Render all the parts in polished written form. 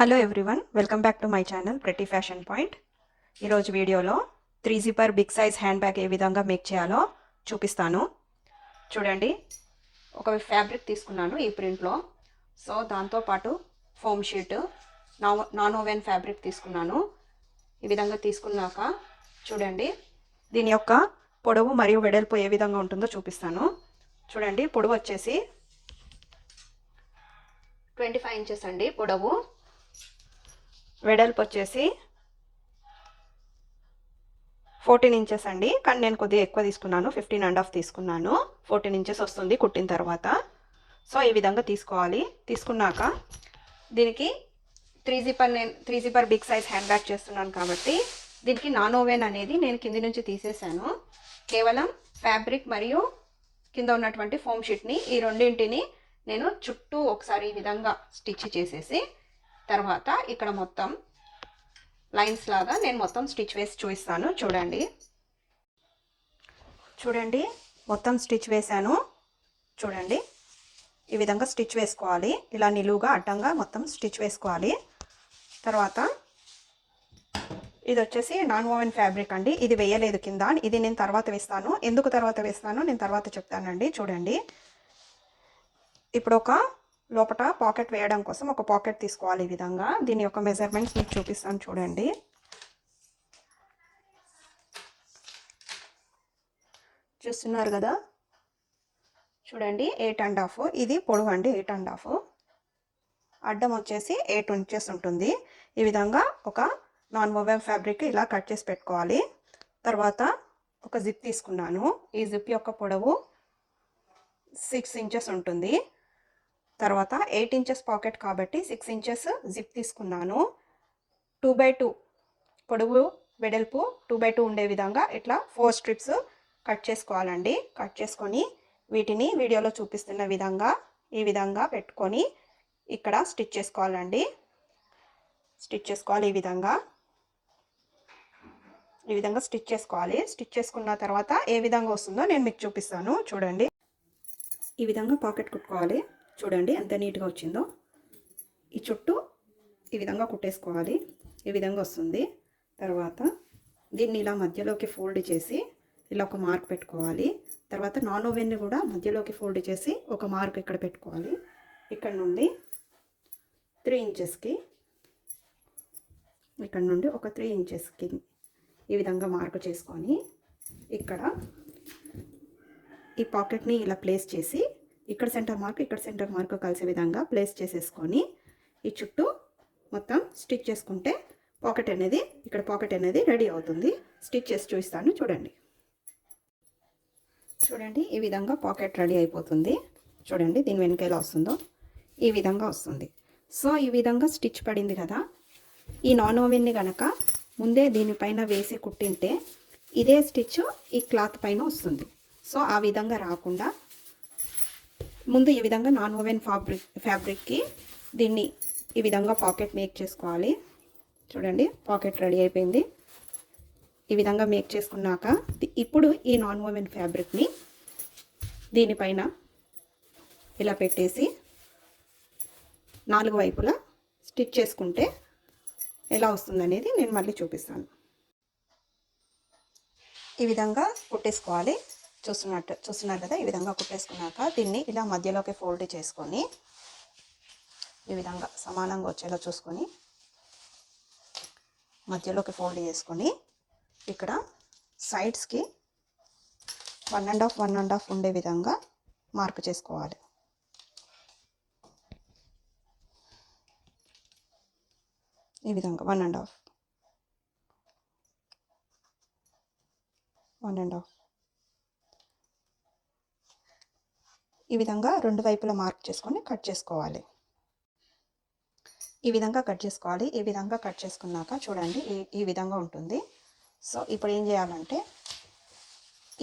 Hello everyone, welcome back to my channel pretty fashion point. ఈరోజు వీడియోలో 3 zipper big size hand bag ఏ విధంగా make చేయాలో చూపిస్తాను. చూడండి, ఒక ఫ్యాబ్రిక్ తీసుకున్నాను ఈ ప్రింట్లో. సో దాంతోపాటు foam sheet, non oven fabric తీసుకున్నాను. ఈ విధంగా తీసుకున్నాక చూడండి, దీని యొక్క పొడవు మరియు వెడల్పు ఏ విధంగా ఉంటుందో చూపిస్తాను. చూడండి, పొడవు వచ్చేసి 25 ఇంచెస్ అండి పొడవు. వెడల్పు వచ్చేసి 14 ఇంచెస్ అండి, కానీ నేను కొద్దిగా ఎక్కువ తీసుకున్నాను, 15.5 తీసుకున్నాను. 14 ఇంచెస్ వస్తుంది కుట్టిన తర్వాత. సో ఈ విధంగా తీసుకోవాలి. తీసుకున్నాక దీనికి 3 zipper big size hand bag చేస్తున్నాను కాబట్టి దీనికి నాన్ ఓవెన్ అనేది నేను కింది నుంచి తీసేసాను. కేవలం ఫ్యాబ్రిక్ మరియు కింద ఉన్నటువంటి ఫోమ్ షీట్ని, ఈ రెండింటిని నేను చుట్టూ ఒకసారి ఈ విధంగా స్టిచ్ చేసేసి తర్వాత ఇక్కడ మొత్తం లైన్స్ లాగా నేను మొత్తం స్టిచ్ వేసి చూపిస్తాను. చూడండి, మొత్తం స్టిచ్ వేసాను. చూడండి, ఈ విధంగా స్టిచ్ వేసుకోవాలి. ఇలా నిలువుగా అడ్డంగా మొత్తం స్టిచ్ వేసుకోవాలి. తర్వాత ఇది వచ్చేసి నాన్ ఓవెన్ ఫ్యాబ్రిక్ అండి, ఇది వేయలేదు కింద, ఇది నేను తర్వాత వేస్తాను. ఎందుకు తర్వాత వేస్తాను నేను తర్వాత చెప్తానండి. చూడండి, ఇప్పుడు ఒక లోపల పాకెట్ వేయడం కోసం ఒక పాకెట్ తీసుకోవాలి. ఈ విధంగా దీని యొక్క మెజర్మెంట్స్ మీకు చూపిస్తాను. చూడండి, చూస్తున్నారు కదా. చూడండి, 8.5 ఇది పొడవు అండి, 8.5. అడ్డం వచ్చేసి 8 ఇంచెస్ ఉంటుంది. ఈ విధంగా ఒక నాన్ ఓవెన్ ఫ్యాబ్రిక్ ఇలా కట్ చేసి పెట్టుకోవాలి. తర్వాత ఒక జిప్ తీసుకున్నాను. ఈ జిప్ యొక్క పొడవు 6 ఇంచెస్ ఉంటుంది. తర్వాత 8 ఇంచెస్ పాకెట్ కాబట్టి 6 ఇంచెస్ జిప్ తీసుకున్నాను. 2x2 పొడవు వెడల్పు 2x2 ఉండే విధంగా ఇట్లా 4 స్ట్రిప్స్ కట్ చేసుకోవాలండి. కట్ చేసుకొని వీటిని వీడియోలో చూపిస్తున్న విధంగా ఈ విధంగా పెట్టుకొని ఇక్కడ స్టిచ్ చేసుకోవాలండి. స్టిచ్ చేసుకోవాలి. ఈ విధంగా స్టిచ్ చేసుకోవాలి. స్టిచ్ చేసుకున్న తర్వాత ఏ విధంగా వస్తుందో నేను మీకు చూపిస్తాను. చూడండి, ఈ విధంగా పాకెట్ కుట్టుకోవాలి. చూడండి ఎంత నీట్గా వచ్చిందో. ఈ చుట్టూ ఈ విధంగా కుట్టేసుకోవాలి. ఈ విధంగా వస్తుంది. తర్వాత దీన్ని ఇలా మధ్యలోకి ఫోల్డ్ చేసి ఇలా ఒక మార్క్ పెట్టుకోవాలి. తర్వాత నాన్ ఓవెన్ని కూడా మధ్యలోకి ఫోల్డ్ చేసి ఒక మార్క్ ఇక్కడ పెట్టుకోవాలి. ఇక్కడ నుండి 3 ఇంచెస్కి, ఇక్కడ నుండి ఒక 3 ఇంచెస్కి ఈ విధంగా మార్క్ చేసుకొని ఇక్కడ ఈ పాకెట్ని ఇలా ప్లేస్ చేసి ఇక్కడ సెంటర్ మార్క్ కలిసే విధంగా ప్లేస్ చేసేసుకొని ఈ చుట్టూ మొత్తం స్టిచ్ చేసుకుంటే పాకెట్ అనేది రెడీ అవుతుంది. స్టిచ్ చేసి చూపిస్తాను. చూడండి, ఈ విధంగా పాకెట్ రెడీ అయిపోతుంది. చూడండి, దీని వెనుక ఎలా వస్తుందో ఈ విధంగా వస్తుంది. సో ఈ విధంగా స్టిచ్ పడింది కదా. ఈ నాన్ ఓవెన్ని కనుక ముందే దీనిపైన వేసి కుట్టింటే ఇదే స్టిచ్ ఈ క్లాత్ పైన వస్తుంది. సో ఆ విధంగా రాకుండా ముందు ఈ విధంగా నాన్ ఓవెన్ ఫ్యాబ్రిక్కి దీన్ని ఈ విధంగా పాకెట్ మేక్ చేసుకోవాలి. చూడండి, పాకెట్ రెడీ అయిపోయింది. ఈ విధంగా మేక్ చేసుకున్నాక ఇప్పుడు ఈ నాన్ ఓవెన్ ఫ్యాబ్రిక్ని దీనిపైన ఇలా పెట్టేసి 4 వైపులా స్టిచ్ చేసుకుంటే ఎలా వస్తుందనేది నేను మళ్ళీ చూపిస్తాను. ఈ విధంగా కుట్టేసుకోవాలి. చూస్తున్నారు కదా. ఈ విధంగా కుట్టేసుకున్నాక దీన్ని ఇలా మధ్యలోకి ఫోల్డ్ చేసుకొని ఈ విధంగా సమానంగా వచ్చేలా చూసుకొని మధ్యలోకి ఫోల్డ్ చేసుకొని ఇక్కడ సైడ్స్కి 1.5 ఉండే విధంగా మార్క్ చేసుకోవాలి. ఈ విధంగా 1.5 ఈ విధంగా 2 వైపులా మార్క్ చేసుకొని కట్ చేసుకోవాలి. ఈ విధంగా కట్ చేసుకున్నాక చూడండి, ఈ విధంగా ఉంటుంది. సో ఇప్పుడు ఏం చేయాలంటే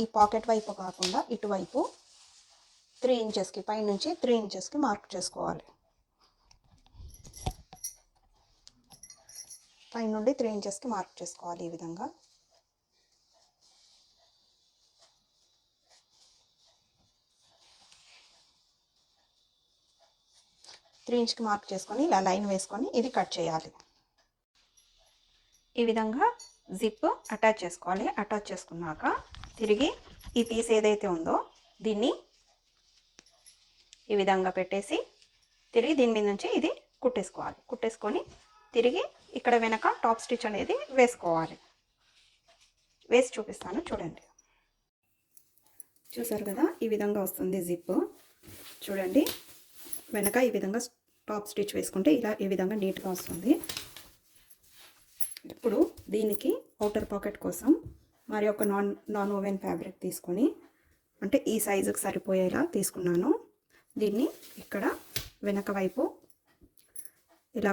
ఈ పాకెట్ వైపు కాకుండా ఇటువైపు 3 ఇంచెస్కి పైనుంచి 3 ఇంచెస్కి మార్క్ చేసుకోవాలి. పైనుండి 3 ఇంచెస్కి మార్క్ చేసుకోవాలి. ఈ విధంగా 3 ఇంచ్కి మార్క్ చేసుకొని ఇలా లైన్ వేసుకొని ఇది కట్ చేయాలి. ఈ విధంగా జిప్ అటాచ్ చేసుకోవాలి. అటాచ్ చేసుకున్నాక తిరిగి ఈ పీస్ ఏదైతే ఉందో దీన్ని ఈ విధంగా పెట్టేసి తిరిగి దీని మీద నుంచి ఇది కుట్టేసుకోవాలి. కుట్టేసుకొని తిరిగి ఇక్కడ వెనక టాప్ స్టిచ్ అనేది వేసుకోవాలి. వేసి చూపిస్తాను చూడండి. చూసారు కదా, ఈ విధంగా వస్తుంది జిప్. చూడండి, వెనక ఈ విధంగా టాప్ స్టిచ్ వేసుకుంటే ఇలా ఈ విధంగా నీట్గా వస్తుంది. ఇప్పుడు దీనికి అవుటర్ పాకెట్ కోసం మరి ఒక నాన్ ఓవెన్ ఫ్యాబ్రిక్ తీసుకొని, అంటే ఈ సైజుకి సరిపోయేలా తీసుకున్నాను. దీన్ని ఇక్కడ వెనక వైపు ఇలా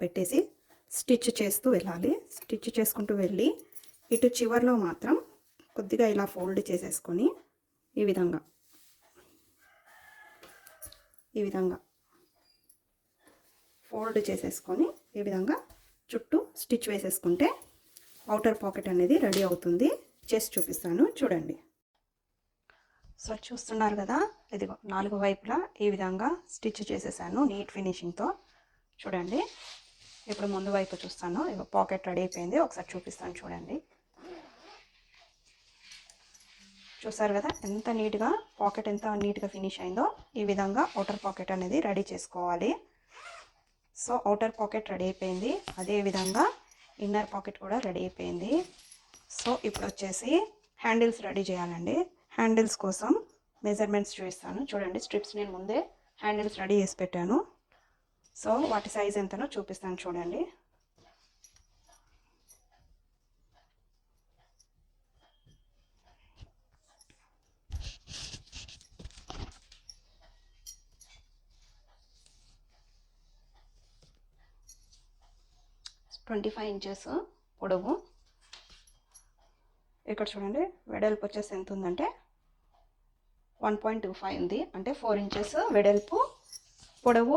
పెట్టేసి స్టిచ్ చేస్తూ వెళ్ళాలి. స్టిచ్ చేసుకుంటూ వెళ్ళి ఇటు చివర్లో మాత్రం కొద్దిగా ఇలా ఫోల్డ్ చేసేసుకొని ఈ విధంగా ఫోల్డ్ చేసేసుకొని ఈ విధంగా చుట్టూ స్టిచ్ వేసేసుకుంటే అవుటర్ పాకెట్ అనేది రెడీ అవుతుంది. చేసి చూపిస్తాను చూడండి. సో చూస్తున్నారు కదా, ఇదిగో 4 వైపులా ఈ విధంగా స్టిచ్ చేసేసాను నీట్ ఫినిషింగ్తో. చూడండి, ఇప్పుడు ముందు వైపు చూస్తాను. ఇగో పాకెట్ రెడీ అయిపోయింది. ఒకసారి చూపిస్తాను చూడండి. చూసారు కదా ఎంత నీట్గా పాకెట్ ఎంత నీట్గా ఫినిష్ అయిందో. ఈ విధంగా అవుటర్ పాకెట్ అనేది రెడీ చేసుకోవాలి. సో అవుటర్ పాకెట్ రెడీ అయిపోయింది. అదేవిధంగా ఇన్నర్ పాకెట్ కూడా రెడీ అయిపోయింది. సో ఇప్పుడు వచ్చేసి హ్యాండిల్స్ రెడీ చేయాలండి. హ్యాండిల్స్ కోసం మెజర్మెంట్స్ చూపిస్తాను చూడండి. స్ట్రిప్స్ నేను ముందే హ్యాండిల్స్ రెడీ చేసి పెట్టాను. సో వాటి సైజ్ ఎంతనో చూపిస్తాను చూడండి. ట్వంటీ 25 ఇంచెస్ పొడవు. ఇక్కడ చూడండి, వెడల్పు వచ్చేసి ఎంత ఉందంటే 1.25 ఉంది. అంటే 4 ఇంచెస్ వెడల్పు, పొడవు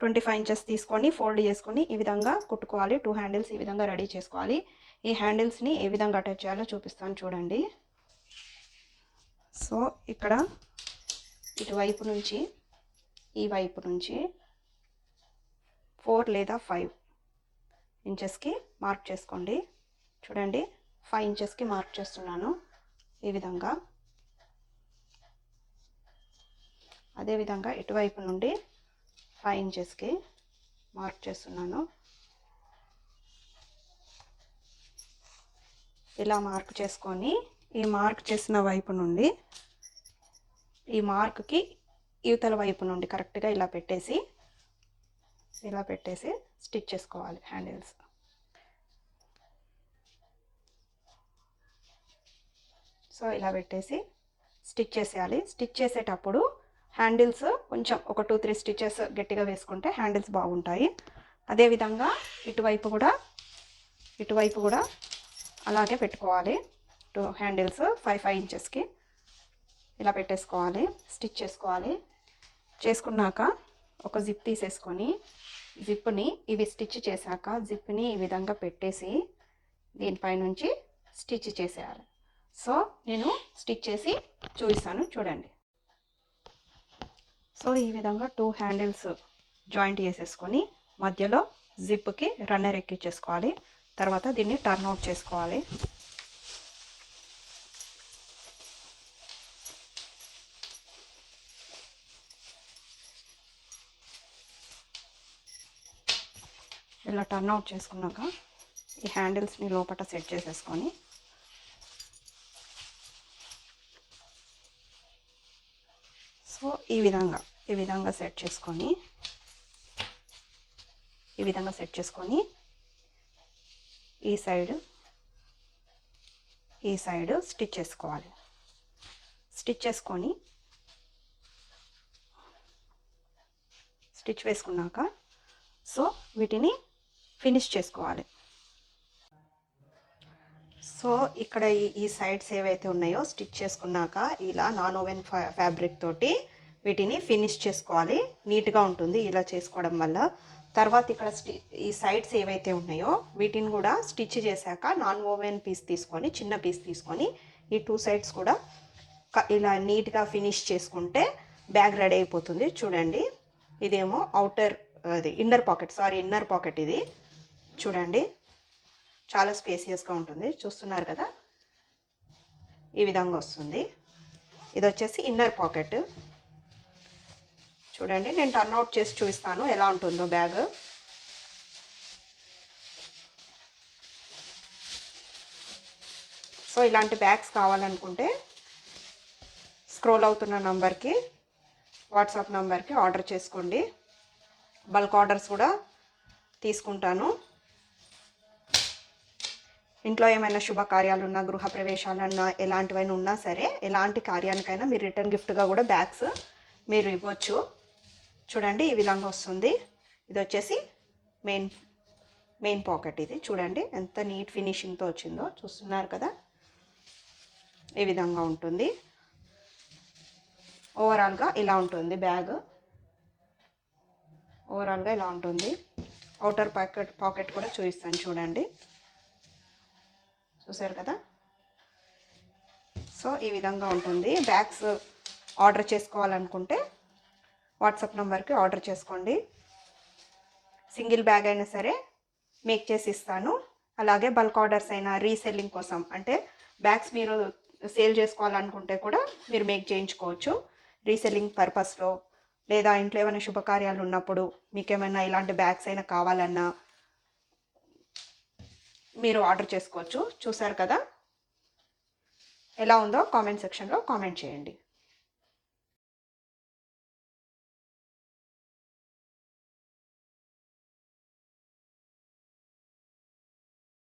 25 ఇంచెస్ తీసుకొని ఫోల్డ్ చేసుకొని ఈ విధంగా కుట్టుకోవాలి. 2 హ్యాండిల్స్ ఈ విధంగా రెడీ చేసుకోవాలి. ఈ హ్యాండిల్స్ని ఏ విధంగా అటాచ్ చేయాలో చూపిస్తాను చూడండి. సో ఇక్కడ ఇటువైపు నుంచి ఈ వైపు నుంచి 4 లేదా 5 ఇంచెస్కి మార్క్ చేసుకోండి. చూడండి, 5 ఇంచెస్కి మార్క్ చేస్తున్నాను ఈ విధంగా. అదేవిధంగా ఇటువైపు నుండి 5 ఇంచెస్కి మార్క్ చేస్తున్నాను. ఇలా మార్క్ చేసుకొని ఈ మార్క్ చేసిన వైపు నుండి ఈ మార్క్కి ఇవతల వైపు నుండి కరెక్ట్గా ఇలా పెట్టేసి స్టిచ్ చేసుకోవాలి హ్యాండిల్స్. సో ఇలా పెట్టేసి స్టిచ్ చేసేయాలి. స్టిచ్ చేసేటప్పుడు హ్యాండిల్స్ కొంచెం ఒక 2-3 స్టిచెస్ గట్టిగా వేసుకుంటే హ్యాండిల్స్ బాగుంటాయి. అదేవిధంగా ఇటువైపు కూడా అలాగే పెట్టుకోవాలి. 2 హ్యాండిల్స్ 5 ఇంచెస్కి ఇలా పెట్టేసుకోవాలి. స్టిచ్ చేసుకోవాలి. చేసుకున్నాక ఒక జిప్ తీసేసుకొని జిప్ని ఇవి స్టిచ్ చేశాక జిప్ని ఈ విధంగా పెట్టేసి దీనిపై నుంచి స్టిచ్ చేసేయాలి. సో నేను స్టిచ్ చేసి చూపిస్తాను చూడండి. సో ఈ విధంగా 2 హ్యాండిల్స్ జాయింట్ చేసేసుకొని మధ్యలో జిప్కి రన్నర్ ఎక్కించేసుకోవాలి. తర్వాత దీన్ని టర్న్ అవుట్ చేసుకోవాలి. ఇలా టర్న్ అవుట్ చేసుకున్నాక ఈ హ్యాండిల్స్ని లోపల సెట్ చేసేసుకొని సో ఈ విధంగా సెట్ చేసుకొని ఈ సైడ్ స్టిచ్ చేసుకోవాలి. స్టిచ్ వేసుకున్నాక సో వీటిని ఫినిష్ చేసుకోవాలి. సో ఇక్కడ ఈ సైడ్స్ ఏవైతే ఉన్నాయో స్టిచ్ చేసుకున్నాక ఇలా నాన్ ఓవెన్ ఫ్యాబ్రిక్ తోటి వీటిని ఫినిష్ చేసుకోవాలి. నీట్గా ఉంటుంది ఇలా చేసుకోవడం వల్ల. తర్వాత ఇక్కడ ఈ సైడ్స్ ఏవైతే ఉన్నాయో వీటిని కూడా స్టిచ్ చేశాక నాన్ ఓవెన్ పీస్ తీసుకొని చిన్న పీస్ తీసుకొని ఈ 2 సైడ్స్ కూడా ఇలా నీట్గా ఫినిష్ చేసుకుంటే బ్యాగ్ రెడీ అయిపోతుంది. చూడండి, ఇదేమో అవుటర్, అది ఇన్నర్ పాకెట్ ఇది. చూడండి, చాలా స్పేసియస్గా ఉంటుంది. చూస్తున్నారు కదా, ఈ విధంగా వస్తుంది. ఇది వచ్చేసి ఇన్నర్ పాకెట్. చూడండి, నేను టర్న్ అవుట్ చేసి చూపిస్తాను ఎలా ఉంటుందో బ్యాగ్. సో ఇలాంటి బ్యాగ్స్ కావాలనుకుంటే స్క్రోల్ అవుతున్న నంబర్కి, వాట్సాప్ నంబర్కి ఆర్డర్ చేసుకోండి. బల్క్ ఆర్డర్స్ కూడా తీసుకుంటాను. ఇంట్లో ఏమైనా శుభకార్యాలు ఉన్నా, గృహప్రవేశాలన్నా, ఎలాంటివైనా ఉన్నా సరే, ఎలాంటి కార్యానికైనా మీరు రిటర్న్ గిఫ్ట్గా కూడా బ్యాగ్స్ మీరు ఇవ్వచ్చు. చూడండి, ఈ విధంగా వస్తుంది. ఇది వచ్చేసి మెయిన్ పాకెట్. ఇది చూడండి ఎంత నీట్ ఫినిషింగ్తో వచ్చిందో. చూస్తున్నారు కదా, ఈ విధంగా ఉంటుంది. ఓవరాల్గా ఇలా ఉంటుంది బ్యాగ్. ఓవరాల్గా ఇలా ఉంటుంది. అవుటర్ పాకెట్ కూడా చూపిస్తాను. చూడండి, చూసారు కదా. సో ఈ విధంగా ఉంటుంది. బ్యాగ్స్ ఆర్డర్ చేసుకోవాలనుకుంటే వాట్సాప్ నెంబర్కి ఆర్డర్ చేసుకోండి. సింగిల్ బ్యాగ్ అయినా సరే మేక్ చేసి ఇస్తాను. అలాగే బల్క్ ఆర్డర్స్ అయినా, రీసెల్లింగ్ కోసం అంటే బ్యాగ్స్ మీరు సేల్ చేసుకోవాలనుకుంటే కూడా మీరు మేక్ చేయించుకోవచ్చు. రీసెల్లింగ్ పర్పస్లో, లేదా ఇంట్లో ఏమైనా శుభకార్యాలు ఉన్నప్పుడు మీకు ఏమైనా ఇలాంటి బ్యాగ్స్ అయినా కావాలన్నా మీరు ఆర్డర్ చేసుకోవచ్చు. చూసారు కదా, ఎలా ఉందో కామెంట్ సెక్షన్లో కామెంట్ చేయండి.